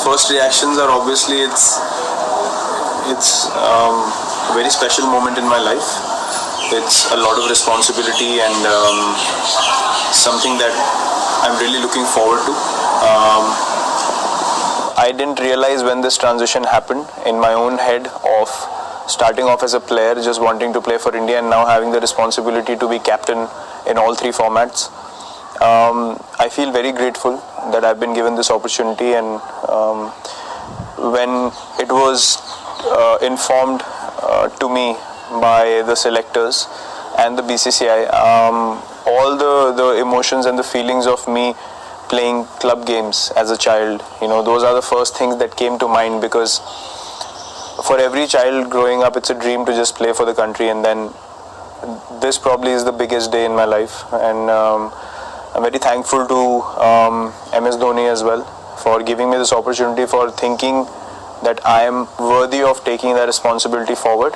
first reactions are obviously it's a very special moment in my life. It's a lot of responsibility and something that I'm really looking forward to. I didn't realize when this transition happened in my own head of starting off as a player, just wanting to play for India, and now having the responsibility to be captain in all three formats. I feel very grateful that I've been given this opportunity, and when it was informed to me by the selectors and the BCCI, all the emotions and the feelings of me playing club games as a child, those are the first things that came to mind, because for every child growing up, it's a dream to just play for the country, and then this probably is the biggest day in my life. And I'm very thankful to MS Dhoni as well for giving me this opportunity, for thinking that I am worthy of taking that responsibility forward.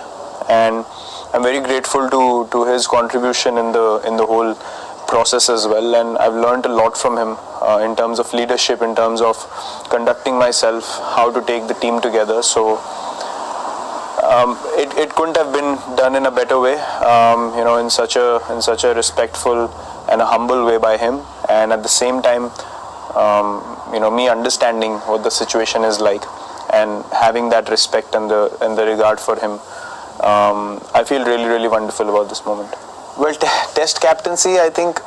And I'm very grateful to his contribution in the whole process as well, and I've learned a lot from him in terms of leadership, in terms of conducting myself, how to take the team together. So it couldn't have been done in a better way, in such a respectful and a humble way by him, and at the same time, me understanding what the situation is like and having that respect and the regard for him. I feel really, really wonderful about this moment. Well, test captaincy, I think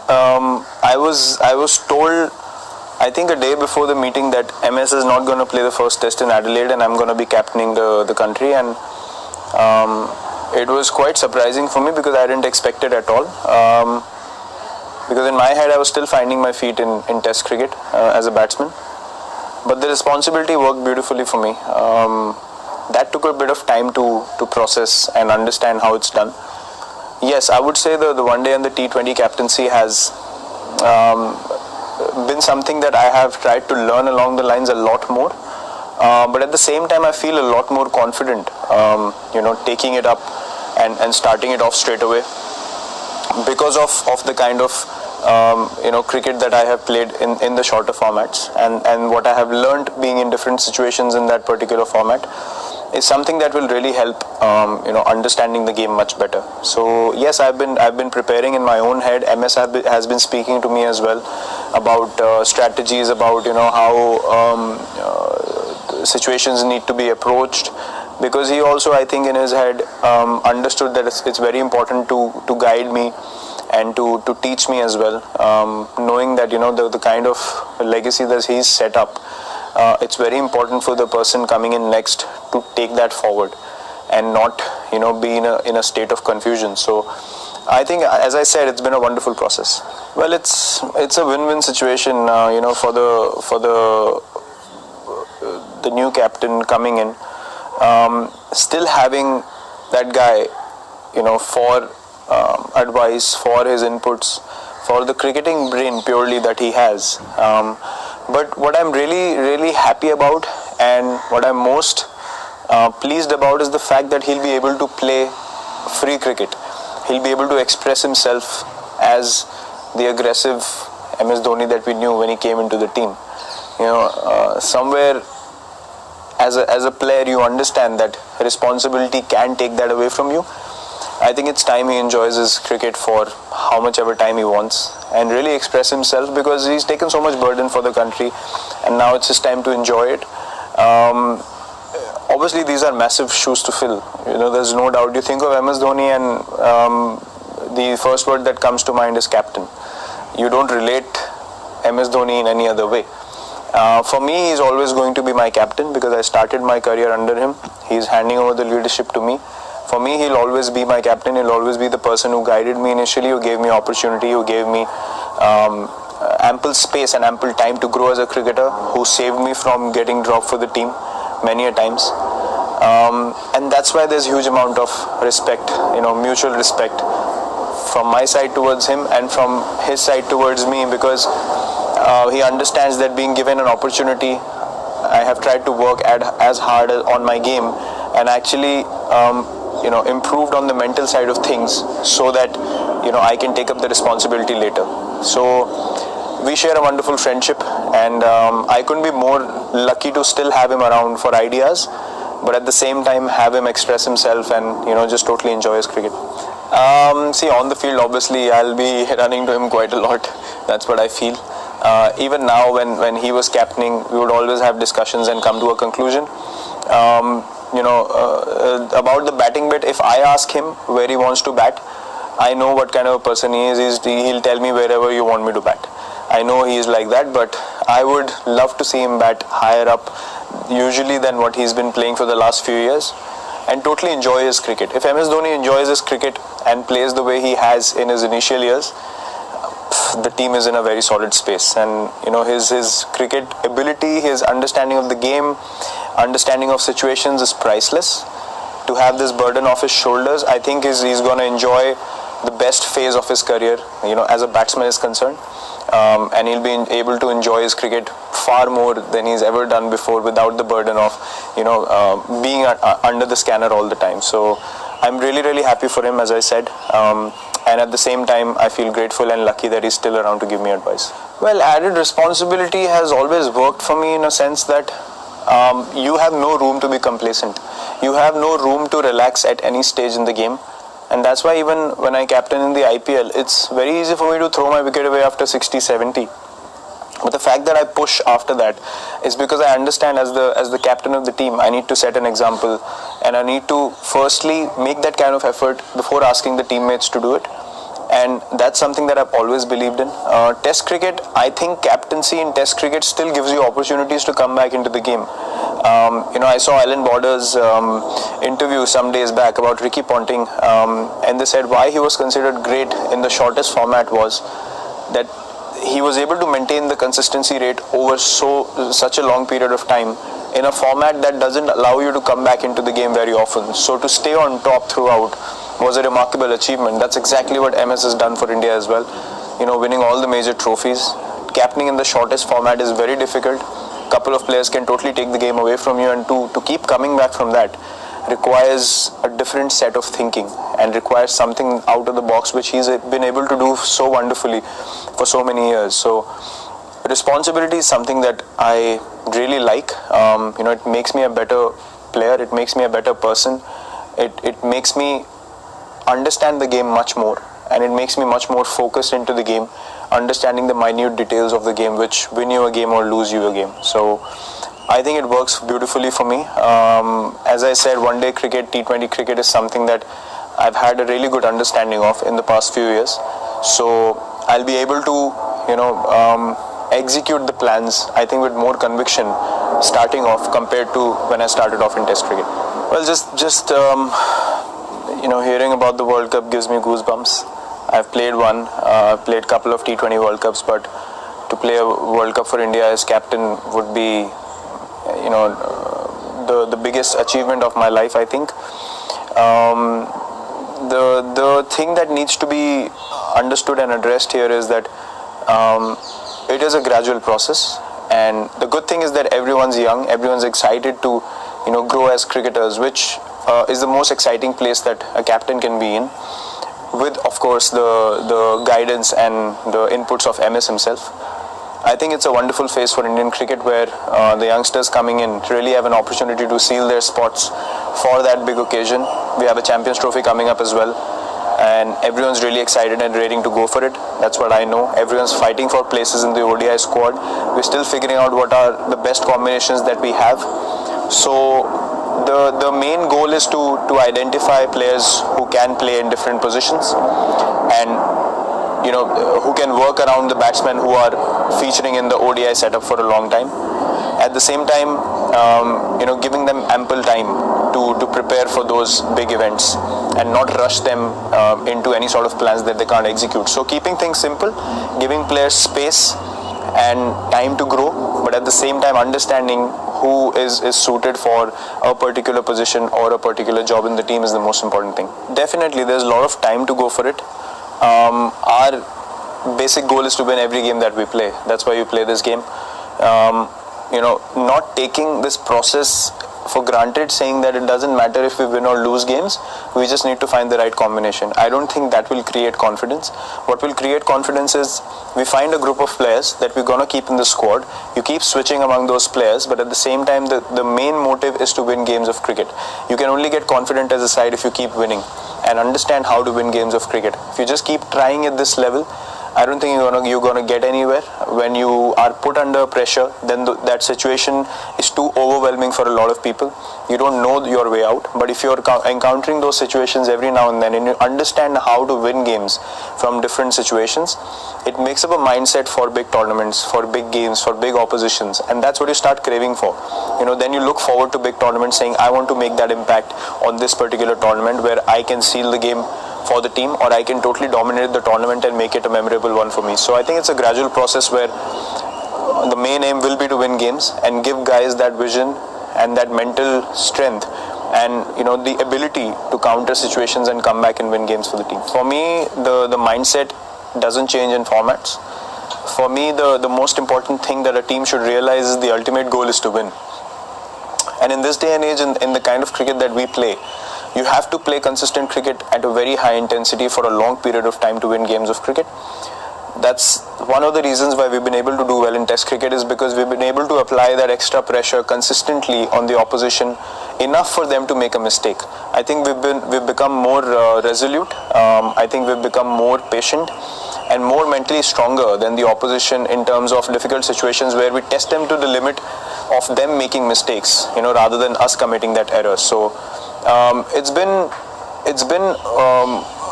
I was told, I think a day before the meeting, that MS is not going to play the first test in Adelaide and I'm going to be captaining the country, and it was quite surprising for me because I didn't expect it at all. Because in my head I was still finding my feet in test cricket as a batsman, but the responsibility worked beautifully for me. That took a bit of time to process and understand how it's done. Yes, I would say the one day and the T20 captaincy has been something that I have tried to learn along the lines a lot more. But at the same time, I feel a lot more confident, taking it up and starting it off straight away, because of the kind of cricket that I have played in the shorter formats, and what I have learned being in different situations in that particular format is something that will really help understanding the game much better. So yes, I've been preparing in my own head. MS has been speaking to me as well about strategies, about how situations need to be approached, because he also, I think, in his head understood that it's very important to guide me and to teach me as well, knowing that the kind of legacy that he's set up, it's very important for the person coming in next to take that forward and not be in a state of confusion. So I think, as I said, it's been a wonderful process. Well, it's a win-win situation, for the new captain coming in, still having that guy, for advice, for his inputs, for the cricketing brain purely that he has. But what I'm really, really happy about, and what I'm most pleased about, is the fact that he'll be able to play free cricket. He'll be able to express himself as the aggressive MS Dhoni that we knew when he came into the team. Somewhere as a player, you understand that responsibility can take that away from you. I think it's time he enjoys his cricket for how much ever time he wants and really express himself, because he's taken so much burden for the country and now it's his time to enjoy it. Obviously these are massive shoes to fill, there's no doubt. You think of MS Dhoni and the first word that comes to mind is captain. You don't relate MS Dhoni in any other way. For me, he's always going to be my captain because I started my career under him. He's handing over the leadership to me. For me, he'll always be my captain. He'll always be the person who guided me initially, who gave me opportunity, who gave me ample space and ample time to grow as a cricketer, who saved me from getting dropped for the team many a times. And that's why there's huge amount of respect, mutual respect from my side towards him and from his side towards me, because he understands that being given an opportunity, I have tried to work as hard on my game and actually improved on the mental side of things so that I can take up the responsibility later. So we share a wonderful friendship, and I couldn't be more lucky to still have him around for ideas, but at the same time have him express himself and just totally enjoy his cricket. See, on the field, obviously I'll be running to him quite a lot. That's what I feel. Even now, when he was captaining, we would always have discussions and come to a conclusion. About the batting bit, if I ask him where he wants to bat, I know what kind of a person he is. He'll tell me wherever you want me to bat. I know he is like that, but I would love to see him bat higher up, usually than what he's been playing for the last few years, and totally enjoy his cricket. If MS Dhoni enjoys his cricket and plays the way he has in his initial years, the team is in a very solid space. And his cricket ability, his understanding of the game, understanding of situations is priceless. To have this burden off his shoulders, I think he's going to enjoy the best phase of his career, as a batsman is concerned, and he'll be able to enjoy his cricket far more than he's ever done before, without the burden of being under the scanner all the time. So I'm really, really happy for him, as I said, and at the same time I feel grateful and lucky that he's still around to give me advice. Well, added responsibility has always worked for me in a sense that you have no room to be complacent. You have no room to relax at any stage in the game. And that's why even when I captain in the IPL, it's very easy for me to throw my wicket away after 60, 70. But the fact that I push after that is because I understand, as the captain of the team, I need to set an example, and I need to firstly make that kind of effort before asking the teammates to do it. And that's something that I've always believed in. Test cricket, I think captaincy in Test cricket still gives you opportunities to come back into the game. I saw Alan Border's interview some days back about Ricky Ponting, and they said why he was considered great in the shortest format was that he was able to maintain the consistency rate over such a long period of time in a format that doesn't allow you to come back into the game very often. So to stay on top throughout was a remarkable achievement. That's exactly what MS has done for India as well. Winning all the major trophies. Captaining in the shortest format is very difficult. Couple of players can totally take the game away from you, and to keep coming back from that requires a different set of thinking and requires something out of the box, which he's been able to do so wonderfully for so many years. So responsibility is something that I really like. It makes me a better player, it makes me a better person, it makes me understand the game much more, and it makes me much more focused into the game, understanding the minute details of the game, which win you a game or lose you a game. So I think it works beautifully for me. As I said, one day cricket, T20 cricket is something that I've had a really good understanding of in the past few years. So I'll be able to execute the plans, I think, with more conviction starting off compared to when I started off in Test cricket. Well, just hearing about the World Cup gives me goosebumps. I've played one, played a couple of T20 World Cups, but to play a World Cup for India as captain would be, the biggest achievement of my life, I think. The thing that needs to be understood and addressed here is that it is a gradual process, and the good thing is that everyone's young, everyone's excited to grow as cricketers, which is the most exciting place that a captain can be in, with of course the guidance and the inputs of MS himself. I think it's a wonderful phase for Indian cricket, where the youngsters coming in really have an opportunity to seal their spots for that big occasion. We have a Champions Trophy coming up as well, and everyone's really excited and ready to go for it. That's what I know. Everyone's fighting for places in the ODI squad. We're still figuring out what are the best combinations that we have. So the main goal is to identify players who can play in different positions, and who can work around the batsmen who are featuring in the ODI setup for a long time. At the same time, giving them ample time to prepare for those big events and not rush them into any sort of plans that they can't execute. So keeping things simple, giving players space and time to grow, but at the same time understanding who is suited for a particular position or a particular job in the team is the most important thing. Definitely, there's a lot of time to go for it. Our basic goal is to win every game that we play. That's why we play this game. Not taking this process for granted, saying that it doesn't matter if we win or lose games, we just need to find the right combination. I don't think that will create confidence. What will create confidence is we find a group of players that we're going to keep in the squad. You keep switching among those players, but at the same time, the main motive is to win games of cricket. You can only get confident as a side if you keep winning and understand how to win games of cricket. If you just keep trying at this level, I don't think you're gonna get anywhere. When you are put under pressure, then that situation is too overwhelming for a lot of people. You don't know your way out. But if you're encountering those situations every now and then, and you understand how to win games from different situations, it makes up a mindset for big tournaments, for big games, for big oppositions, and that's what you start craving for. Then you look forward to big tournaments, saying, I want to make that impact on this particular tournament where I can seal the game for the team, or I can totally dominate the tournament and make it a memorable one for me. So I think it's a gradual process where the main aim will be to win games and give guys that vision and that mental strength and the ability to counter situations and come back and win games for the team. For me, the mindset doesn't change in formats. For me, the most important thing that a team should realize is the ultimate goal is to win. And in this day and age, in the kind of cricket that we play, you have to play consistent cricket at a very high intensity for a long period of time to win games of cricket. That's one of the reasons why we've been able to do well in Test cricket, is because we've been able to apply that extra pressure consistently on the opposition, enough for them to make a mistake. I think we've become more resolute. I think we've become more patient and more mentally stronger than the opposition in terms of difficult situations where we test them to the limit of them making mistakes, rather than us committing that error. So it's been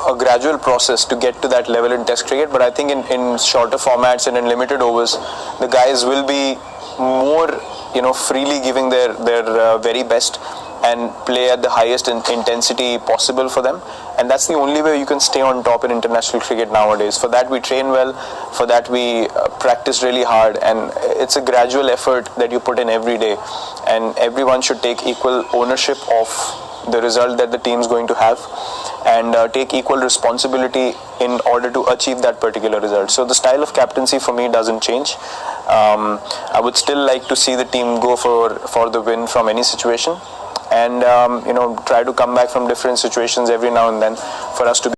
a gradual process to get to that level in Test cricket, but I think in shorter formats and in limited overs, the guys will be more freely giving their very best and play at the highest intensity possible for them, and that's the only way you can stay on top in international cricket nowadays. For that we train well, for that we practice really hard, and it's a gradual effort that you put in every day, and everyone should take equal ownership of the result that the team is going to have, and take equal responsibility in order to achieve that particular result. So the style of captaincy for me doesn't change. I would still like to see the team go for the win from any situation, and try to come back from different situations every now and then for us to be